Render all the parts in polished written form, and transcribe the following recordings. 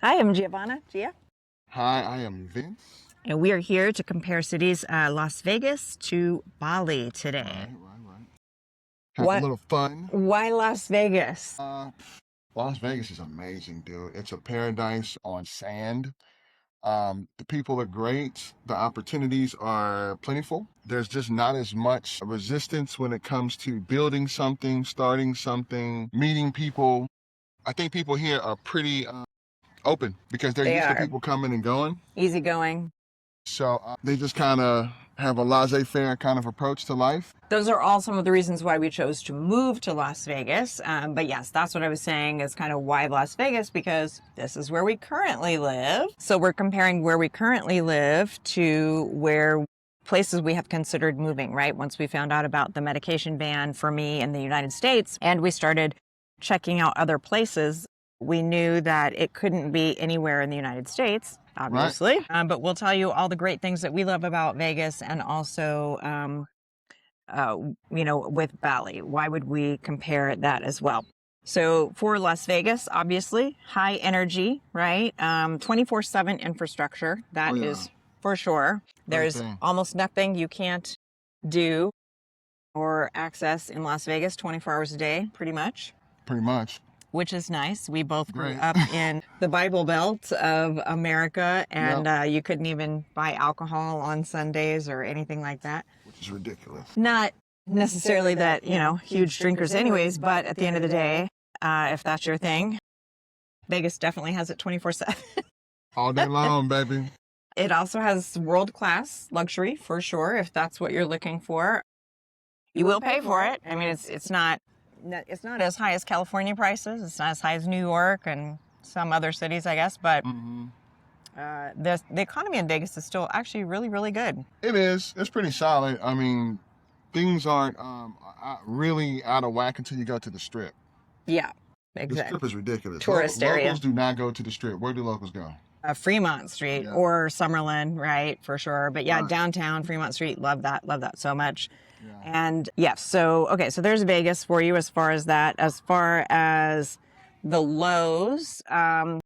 Hi, I'm Giovanna. Gia. Hi, I am Vince. And we are here to compare cities Las Vegas to Bali today. Right. Have a What? little fun. Why Las Vegas? Uh, Las Vegas is amazing, dude. It's a paradise on sand. The people are great. The opportunities are plentiful. There's just not as much resistance when it comes to building something, starting something, meeting people. I think people here are pretty open because they're They used to are people coming and going. easygoing. So they just kind of have a laissez-faire kind of approach to life. Those are all some of the reasons why we chose to move to Las Vegas. But yes, that's what I was saying is kind of why Las Vegas, because this is where we currently live. So we're comparing where we currently live to where places we have considered moving, right? Once we found out about the medication ban for me in the United States and we started checking out other places, we knew that it couldn't be anywhere in the United States, Right. obviously. But we'll tell you all the great things that we love about Vegas and also with Bali. Why would we compare that as well? So for Las Vegas, obviously, high energy, right? 24/7 infrastructure. Oh That yeah. is for sure. Great There's thing. almost nothing you can't do or access in Las Vegas 24 hours a day, pretty much, Pretty much. which is nice. We both grew Great. up in the Bible Belt of America, Yep. and you couldn't even buy alcohol on Sundays or anything like that. Which is ridiculous. Not necessarily that, huge drinkers anyways, but at the end of the day, if that's your thing, Vegas definitely has it 24/7. All day long, baby. It also has world-class luxury for sure, if that's what you're looking for. You will pay for it. I mean, it's not as high as California prices. It's not as high as New York and some other cities, I guess, but hmm the economy in Vegas is still actually really, really good. It is. It's pretty solid. I mean, things aren't really out of whack until you go to the strip. Yeah, The exactly. strip is ridiculous. Tourist area. Locals do not go to the strip. Where do locals go? Fremont Street Yeah. or Summerlin, right, for sure. But yeah, Right. downtown Fremont Street, love that so much. Yeah. And yes, so okay, so there's Vegas for you as far as that. As far as the lows, okay,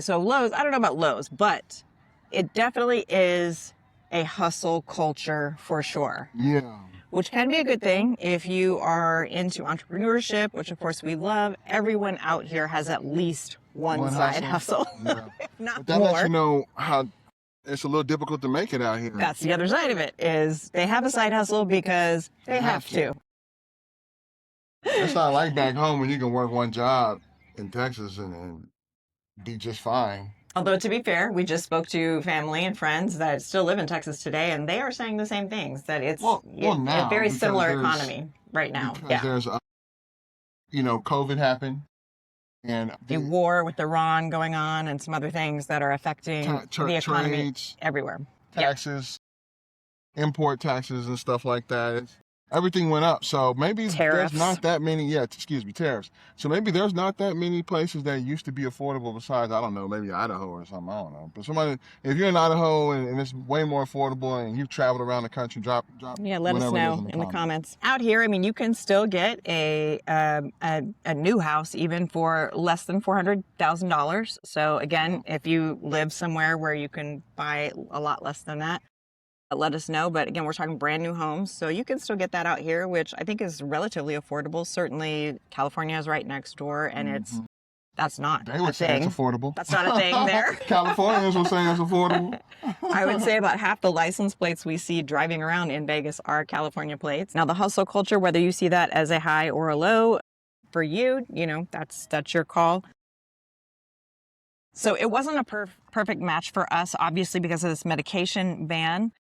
so lows, I don't know about lows, but it definitely is a hustle culture for sure, Yeah. which can be a good thing if you are into entrepreneurship, which of course we love. Everyone out here has at least one One side hustle. hustle, Yeah. if But not that lets you more. know how it's a little difficult to make it out here. That's the other side of it, is they have a side hustle because they have to. It's not like back home when you can work one job in Texas and be just fine. Although to be fair, we just spoke to family and friends that still live in Texas today, and they are saying the same things, that it's Well, a now very because similar economy right now. because Yeah. there's COVID happened and The the war with Iran going on and some other things that are affecting the economy trades, everywhere. Yeah. taxes, import taxes and stuff like that. Everything went up. So maybe there's Tariffs. not that many, yeah, excuse me, tariffs. So maybe there's not that many places that used to be affordable besides, I don't know, maybe Idaho or something. I don't know. But if you're in Idaho and it's way more affordable and you've traveled around the country, drop Yeah, let us whatever it is know in the in the comments. comments. Out here, I mean, you can still get a new house even for less than $400,000. So again, if you live somewhere where you can buy a lot less than that, let us know. But again, we're talking brand new homes, so you can still get that out here, which I think is relatively affordable. Certainly, California is right next door, and Mhm. that's not They a would say it's thing. affordable. That's not a thing there. Californians will say it's affordable. I would say about half the license plates we see driving around in Vegas are California plates. Now, the hustle culture, whether you see that as a high or a low, for you, that's your call. So it wasn't a perfect match for us, obviously, because of this medication ban.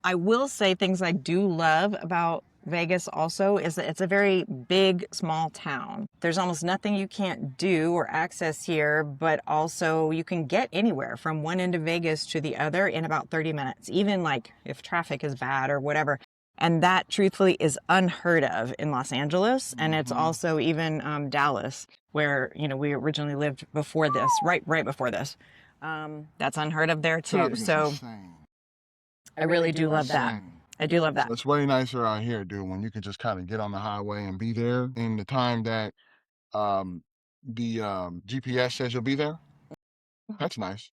I will say things I do love about Vegas also is that it's a very big, small town. There's almost nothing you can't do or access here, but also you can get anywhere from one end of Vegas to the other in about 30 minutes, even like if traffic is bad or whatever. And that truthfully is unheard of in Los Angeles. And it's Mhm. also even Dallas, where, we originally lived before this, right before this. That's unheard of there too. Traffic is So insane. I really do love that. Insane. I do love that. So it's way nicer out here, dude, when you can just kind of get on the highway and be there in the time that um the GPS says you'll be there. That's nice.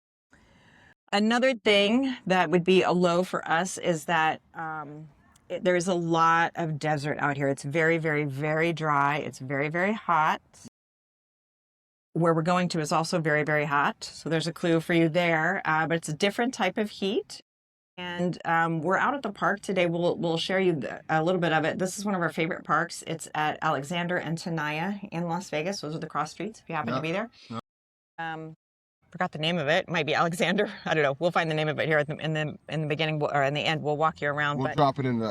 Another thing that would be a low for us is that there's a lot of desert out here. It's very, very, very dry. It's very, very hot. Where we're going to is also very, very hot. So there's a clue for you there. But it's a different type of heat. And we're out at the park today. We'll share you a little bit of it. This is one of our favorite parks. It's at Alexander and Tenaya in Las Vegas. Those are the cross streets if you happen to be there. Forgot the name of it. It might be Alexander. I don't know. We'll find the name of it here in the beginning or in the end. We'll walk you around. We'll drop it in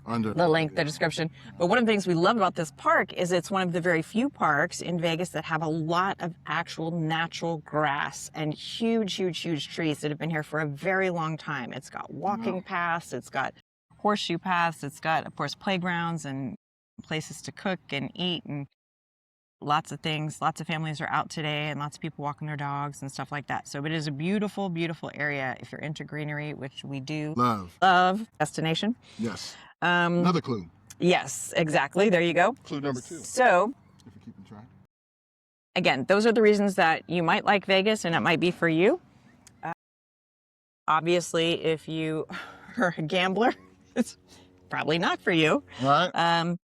under the link, the description. But one of the things we love about this park is it's one of the very few parks in Vegas that have a lot of actual natural grass and huge, huge, huge trees that have been here for a very long time. It's got walking paths. It's got horseshoe paths. It's got, of course, playgrounds and places to cook and eat and lots of things. Lots of families are out today and lots of people walking their dogs and stuff like that. So it is a beautiful, beautiful area if you're into greenery, which we do love destination. Yes. Another clue. Yes, exactly. There you go. Clue number 2. So, if you're keeping track. Again, those are the reasons that you might like Vegas and it might be for you. Obviously, if you are a gambler, it's probably not for you. Right.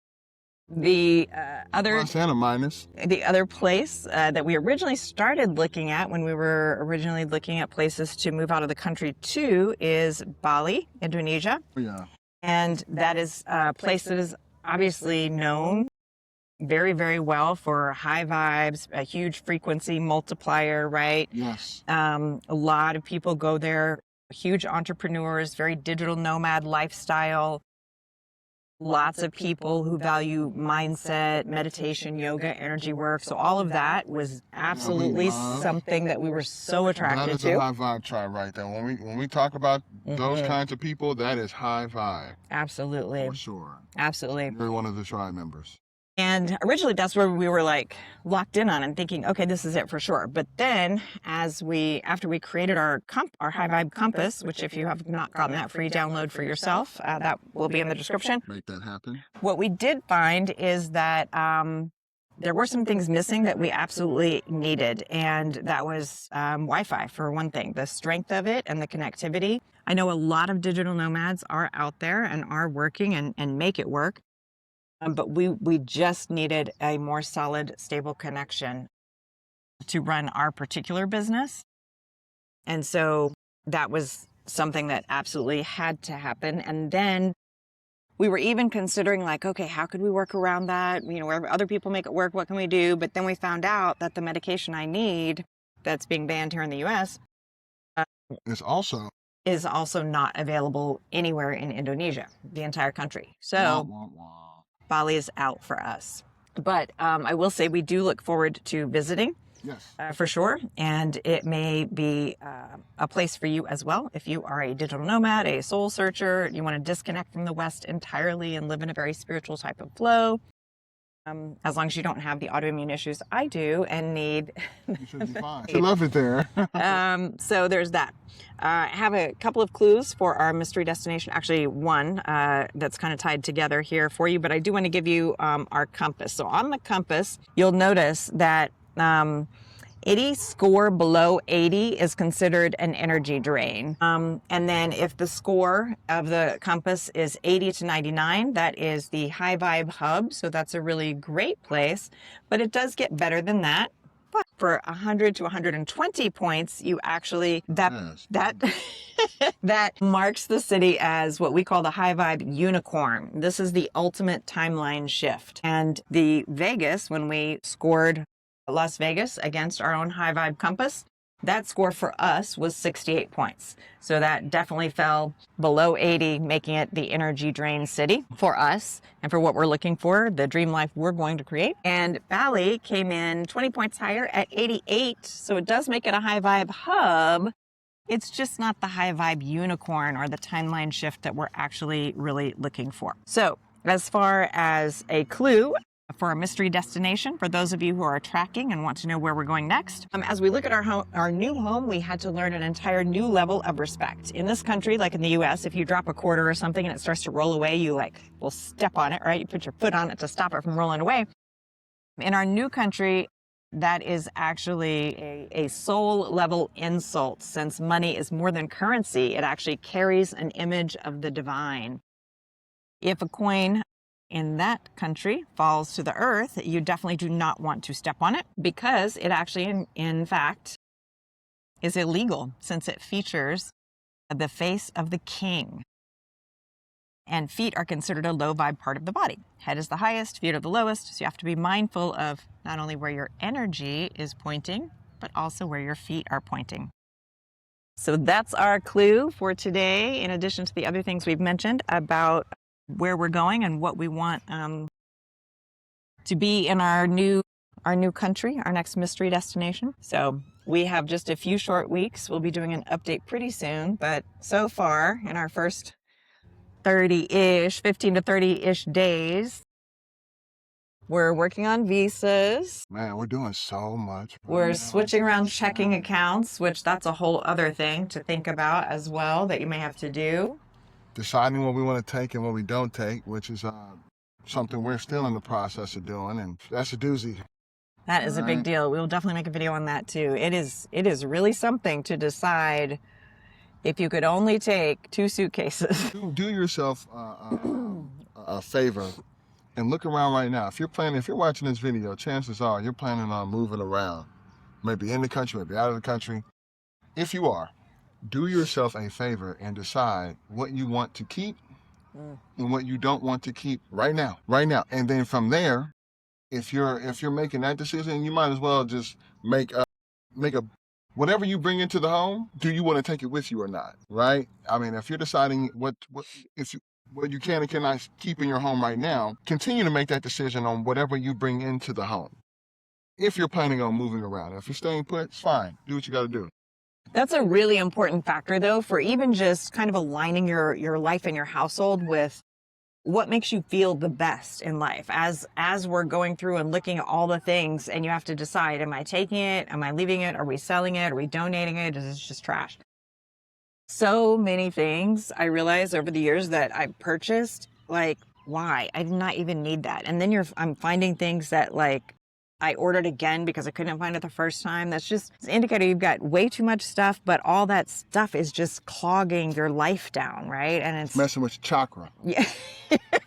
The other Plus and a minus. The other place that we originally started looking at when we were originally looking at places to move out of the country to is Bali, Indonesia. Yeah. And that is a place that is obviously known very, very well for high vibes, a huge frequency multiplier, right? Yes. A lot of people go there, huge entrepreneurs, very digital nomad lifestyle. Lots of people who value mindset, meditation, yoga, energy work. So all of that was absolutely something that we were so attracted to. That is a high vibe tribe right there. When we talk about those kinds of people, that is high vibe. Absolutely. For sure. Absolutely. You're one of the tribe members. And originally that's where we were like locked in on and thinking, okay, this is it for sure. But then after we created our high vibe compass, which if you have not gotten that free download for yourself, that will be in the description. Make that happen. What we did find is that there were some things missing that we absolutely needed. And that was Wi-Fi for one thing, the strength of it and the connectivity. I know a lot of digital nomads are out there and are working and make it work. But we just needed a more solid, stable connection to run our particular business. And so that was something that absolutely had to happen. And then we were even considering like, okay, how could we work around that? You know, wherever other people make it work, what can we do? But then we found out that the medication I need that's being banned here in the U.S. is also not available anywhere in Indonesia, the entire country. So Bali is out for us. But I will say we do look forward to visiting. Yes. For sure. And it may be a place for you as well. If you are a digital nomad, a soul searcher, you want to disconnect from the West entirely and live in a very spiritual type of flow. As long as you don't have the autoimmune issues I do and need. You should be fine. I love it there. So there's that. I have a couple of clues for our mystery destination. Actually, one that's kind of tied together here for you, but I do want to give you our compass. So on the compass, you'll notice that any score below 80 is considered an energy drain. And then if the score of the compass is 80 to 99, that is the high vibe hub. So that's a really great place, but it does get better than that. But for 100 to 120 points, you actually, that marks the city as what we call the high vibe unicorn. This is the ultimate timeline shift. And the Vegas, when we scored Las Vegas against our own high vibe compass, that score for us was 68 points. So that definitely fell below 80, making it the energy drain city for us and for what we're looking for, the dream life we're going to create. And Bali came in 20 points higher at 88. So it does make it a high vibe hub. It's just not the high vibe unicorn or the timeline shift that we're actually really looking for. So as far as a clue for a mystery destination, for those of you who are tracking and want to know where we're going next. As we look at our new home, we had to learn an entire new level of respect. In this country, like in the US, if you drop a quarter or something and it starts to roll away, you will step on it, right? You put your foot on it to stop it from rolling away. In our new country, that is actually a soul level insult. Since money is more than currency, it actually carries an image of the divine. If a coin in that country falls to the earth, you definitely do not want to step on it, because it actually, in fact, is illegal, since it features the face of the king. And feet are considered a low vibe part of the body. Head is the highest, feet are the lowest. So you have to be mindful of not only where your energy is pointing, but also where your feet are pointing. So that's our clue for today, in addition to the other things we've mentioned about where we're going and what we want to be in our new country, our next mystery destination. So we have just a few short weeks. We'll be doing an update pretty soon, but so far in our first 15 to 30-ish days, we're working on visas. Man, we're doing so much. We're switching around checking accounts, which that's a whole other thing to think about as well that you may have to do. Deciding what we want to take and what we don't take, which is something we're still in the process of doing, and that's a doozy. That is a big deal. We'll definitely make a video on that too. It is really something to decide if you could only take 2 suitcases. Do yourself a favor and look around right now. If you're watching this video, chances are you're planning on moving around, maybe in the country, maybe out of the country. If you are, do yourself a favor and decide what you want to keep and what you don't want to keep right now. And then from there, if you're making that decision, you might as well just make a whatever you bring into the home, do you want to take it with you or not, right? I mean, if you're deciding what you can and cannot keep in your home right now, continue to make that decision on whatever you bring into the home. If you're planning on moving around, if you're staying put, it's fine. Do what you got to do. That's a really important factor, though, for even just kind of aligning your life and your household with what makes you feel the best in life. As we're going through and looking at all the things, and you have to decide, am I taking it? Am I leaving it? Are we selling it? Are we donating it? Is it just trash? So many things I realized over the years that I purchased, like, why? I did not even need that. And then I'm finding things that, like, I ordered again because I couldn't find it the first time. That's just an indicator you've got way too much stuff, but all that stuff is just clogging your life down, right? And it's messing with your chakra. Yeah.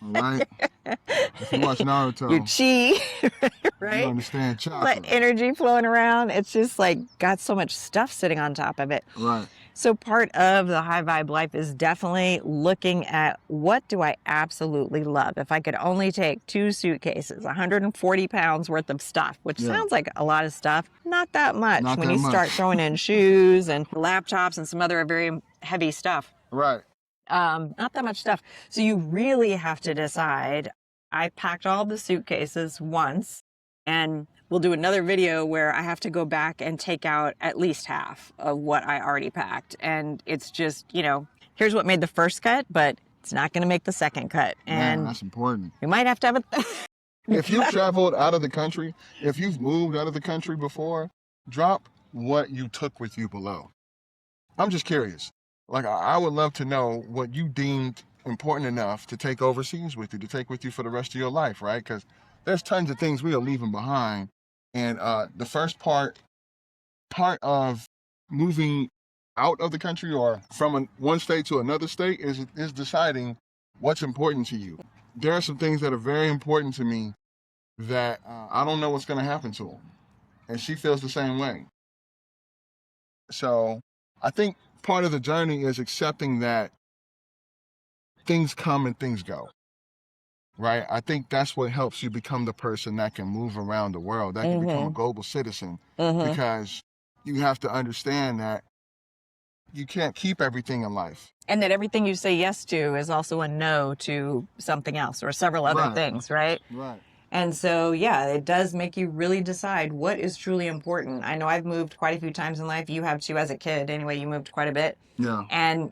Right? If you watch Naruto, your chi, right? You understand chakra. Like energy flowing around. It's just like got so much stuff sitting on top of it. Right. So part of the high vibe life is definitely looking at, what do I absolutely love? If I could only take 2 suitcases, 140 pounds worth of stuff, which sounds like a lot of stuff, not that much when you start throwing in shoes and laptops and some other very heavy stuff. Right. Not that much stuff. So you really have to decide. I packed all the suitcases once, and we'll do another video where I have to go back and take out at least half of what I already packed. And it's just, here's what made the first cut, but it's not going to make the second cut. And that's important. We might have to have If you've traveled out of the country, if you've moved out of the country before, drop what you took with you below. I'm just curious. Like, I would love to know what you deemed important enough to take overseas with you, to take with you for the rest of your life, right? Because there's tons of things we are leaving behind. And the first part of moving out of the country or from one state to another state is deciding what's important to you. There are some things that are very important to me that I don't know what's going to happen to them. And she feels the same way. So I think part of the journey is accepting that things come and things go. Right? I think that's what helps you become the person that can move around the world, that can become a global citizen, because you have to understand that you can't keep everything in life. And that everything you say yes to is also a no to something else or several other things, right? Right. And so, yeah, it does make you really decide what is truly important. I know I've moved quite a few times in life. You have too as a kid. Anyway, you moved quite a bit. Yeah. And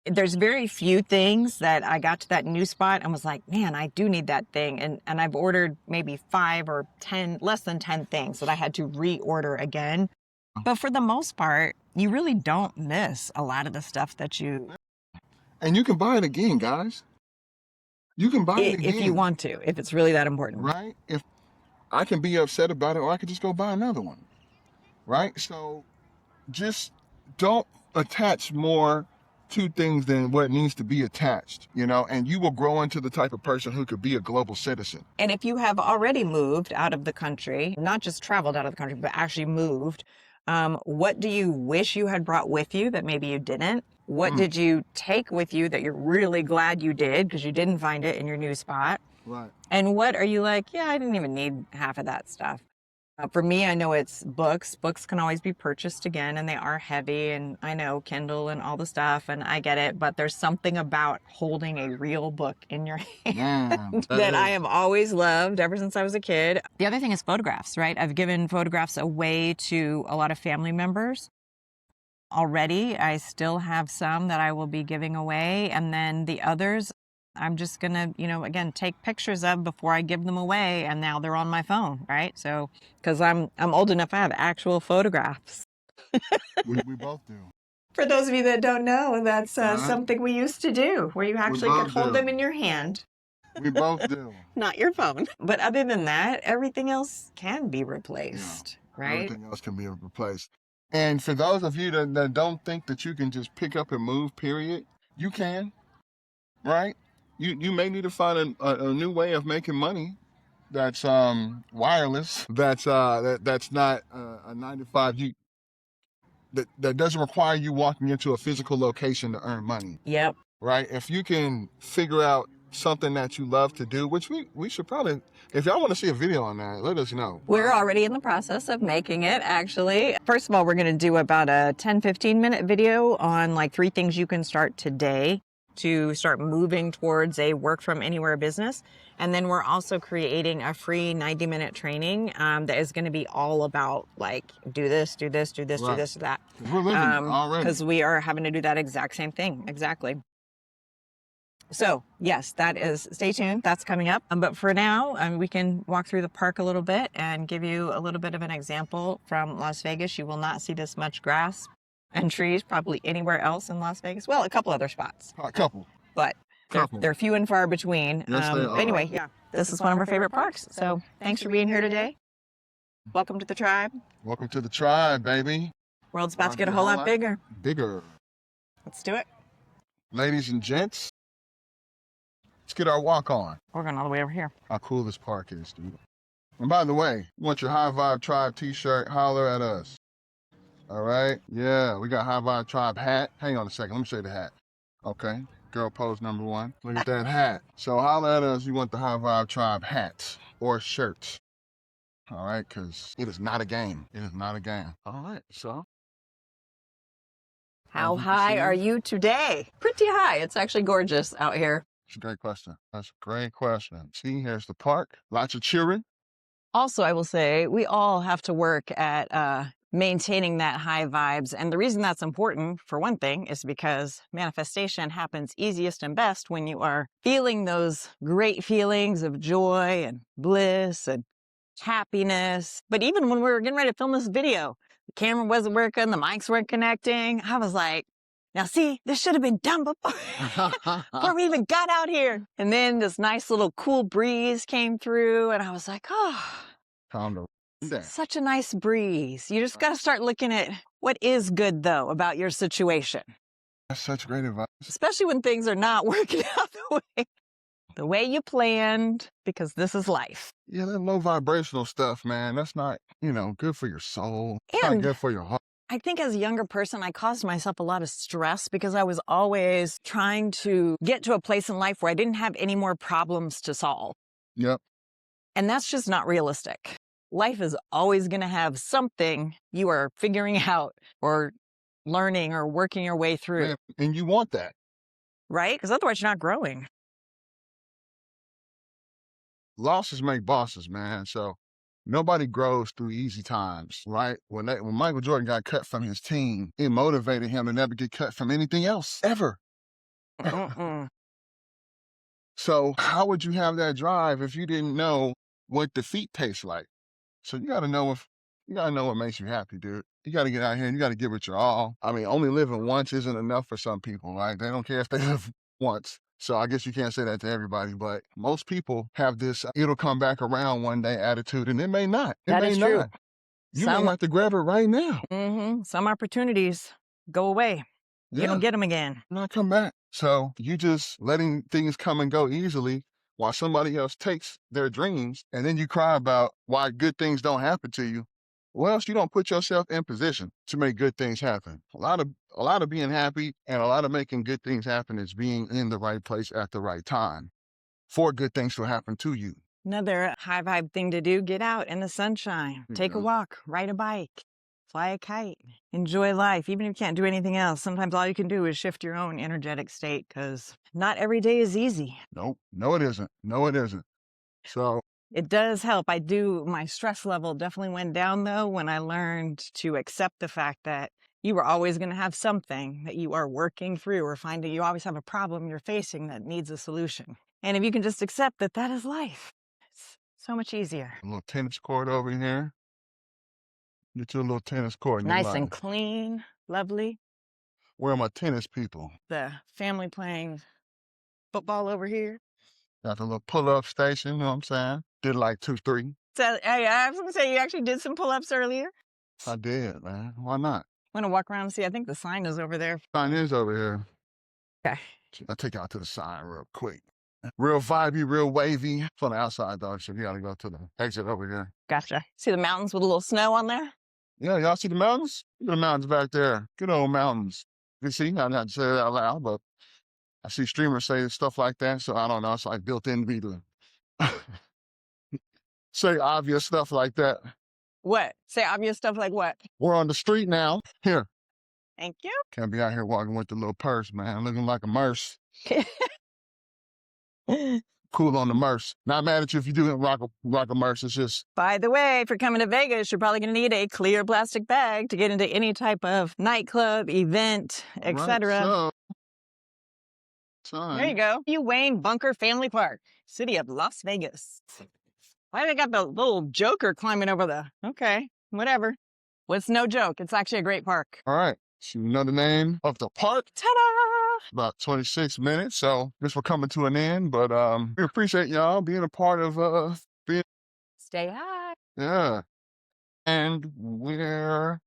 there's very few things that I got to that new spot and was like, man, I do need that thing. And I've ordered maybe 5 or 10, less than 10 things that I had to reorder again. But for the most part, you really don't miss a lot of the stuff that you... And you can buy it again, guys. You can buy it again. If you want to, if it's really that important. Right? I can be upset about it, or I could just go buy another one, right? So just don't attach more to things than what needs to be attached, and you will grow into the type of person who could be a global citizen. And if you have already moved out of the country, not just traveled out of the country, but actually moved, what do you wish you had brought with you that maybe you didn't? What did you take with you that you're really glad you did because you didn't find it in your new spot? Right. And what are you like, yeah, I didn't even need half of that stuff. For me, I know it's books. Books can always be purchased again, and they are heavy, and I know Kindle and all the stuff, and I get it, but there's something about holding a real book in your hand that I have always loved ever since I was a kid. The other thing is photographs, right? I've given photographs away to a lot of family members already. I still have some that I will be giving away, and then the others I'm just gonna, again, take pictures of before I give them away, and now they're on my phone, right? So, because I'm old enough, I have actual photographs. We both do. For those of you that don't know, that's something we used to do, where you actually could hold them in your hand. We both do. Not your phone. But other than that, everything else can be replaced, right? Everything else can be replaced. And for those of you that don't think that you can just pick up and move, period, you can, right? You may need to find a new way of making money that's wireless, that's not a 9 to 5. That doesn't require you walking into a physical location to earn money. Yep. Right? If you can figure out something that you love to do, which we should probably, if y'all want to see a video on that, let us know. We're already in the process of making it, actually. First of all, we're going to do about a 10-15 minute video on like 3 things you can start today to start moving towards a work from anywhere business. And then we're also creating a free 90-minute training that is going to be all about like, do this, do this, do this, do this, do that. We're living already. Because we are having to do that exact same thing. Exactly. So yes, that is, stay tuned. That's coming up. But for now, we can walk through the park a little bit and give you a little bit of an example from Las Vegas. You will not see this much grass and trees probably anywhere else in Las Vegas. Well, a couple other spots. A couple. But they're few and far between. Yes, they are. Anyway, yeah, this is one of our favorite parks. So thanks for being here today. Welcome to the tribe. Welcome to the tribe, baby. World's about to get a whole lot bigger. Bigger. Let's do it. Ladies and gents, let's get our walk on. We're going all the way over here. How cool this park is, dude. And by the way, you want your High Vibe Tribe t-shirt, holler at us. All right? Yeah, we got High Vibe Tribe hat. Hang on a second. Let me show you the hat. Okay. Girl pose number 1. Look at that hat. So holler at us. You want the High Vibe Tribe hats or shirts. All right? Because it is not a game. It is not a game. All right. So. How high are you today? Pretty high. It's actually gorgeous out here. That's a great question. That's a great question. See, here's the park. Lots of cheering. Also, I will say we all have to work at maintaining that high vibes. And the reason that's important, for one thing, is because manifestation happens easiest and best when you are feeling those great feelings of joy and bliss and happiness. But even when we were getting ready to film this video, the camera wasn't working, the mics weren't connecting. I was like, now see, this should have been done before we even got out here. And then this nice little cool breeze came through and I was like, oh, such a nice breeze. You just got to start looking at what is good though about your situation. That's such great advice. Especially when things are not working out the way you planned, because this is life. Yeah, that low vibrational stuff, man, that's not, good for your soul. It's not good for your heart. I think as a younger person, I caused myself a lot of stress because I was always trying to get to a place in life where I didn't have any more problems to solve. Yep. And that's just not realistic. Life is always going to have something you are figuring out or learning or working your way through. Yeah, and you want that. Right? Because otherwise you're not growing. Losses make bosses, man. So nobody grows through easy times, right? When Michael Jordan got cut from his team, it motivated him to never get cut from anything else, ever. So how would you have that drive if you didn't know what defeat tastes like? So you got to know what makes you happy, dude. You got to get out here and you got to give it your all. I mean, only living once isn't enough for some people, right? They don't care if they live once. So I guess you can't say that to everybody, but most people have this it'll come back around one day attitude, and it may not. It That may is not. true. You may Some have to grab it right now. some opportunities go away. You Yeah, don't get them again. not come back. So you just letting things come and go easily while somebody else takes their dreams, and then you cry about why good things don't happen to you. Well, else you don't put yourself in position to make good things happen. A lot of being happy and a lot of making good things happen is being in the right place at the right time for good things to happen to you. Another high vibe thing to do, get out in the sunshine, take a Yeah. walk, ride a bike, fly a kite, enjoy life. Even if you can't do anything else, sometimes all you can do is shift your own energetic state because not every day is easy. Nope. No, it isn't. No, it isn't. So It does help. My stress level definitely went down though when I learned to accept the fact that you are always going to have something that you are working through or finding. You always have a problem you're facing that needs a solution. And if you can just accept that that is life, it's so much easier. a little tennis court over here. Get you a little tennis court in your Nice and life. clean, lovely. Where are my tennis people? The family playing football over here. Got the little pull-up station, you know what I'm saying? Did like 2, 3. So I was going to say, you actually did some pull-ups earlier. I did, man. Why not? Want to walk around and see? I think the sign is over there. Sign is over here. Okay. I'll take y'all to the sign real quick. Real vibey, real wavy. It's on the outside though, so you gotta go to the exit over here. Gotcha. See the mountains with a little snow on there? Yeah, y'all see the mountains? Look at the mountains back there. Good old mountains. You see, I'm not saying it out loud, but I see streamers say stuff like that, so I don't know. It's like built in me to say obvious stuff like that. What? Say obvious stuff like what? We're on the street now. Here. Thank you. Can't be out here walking with the little purse, man. Looking like a merce. Cool on the merce. Not mad at you if you do rock a merce. It's just. By the way, if you're coming to Vegas, you're probably going to need a clear plastic bag to get into any type of nightclub, event, etc. So, there you go. You Wayne Bunker Family Park, city of Las Vegas. Why they got the little joker climbing over the... Okay, whatever. Well, it's no joke. It's actually a great park. All right. So you know the name of the park? Ta-da! About 26 minutes. So this will coming to an end. But we appreciate y'all being a part of being. Stay high. Yeah. And we're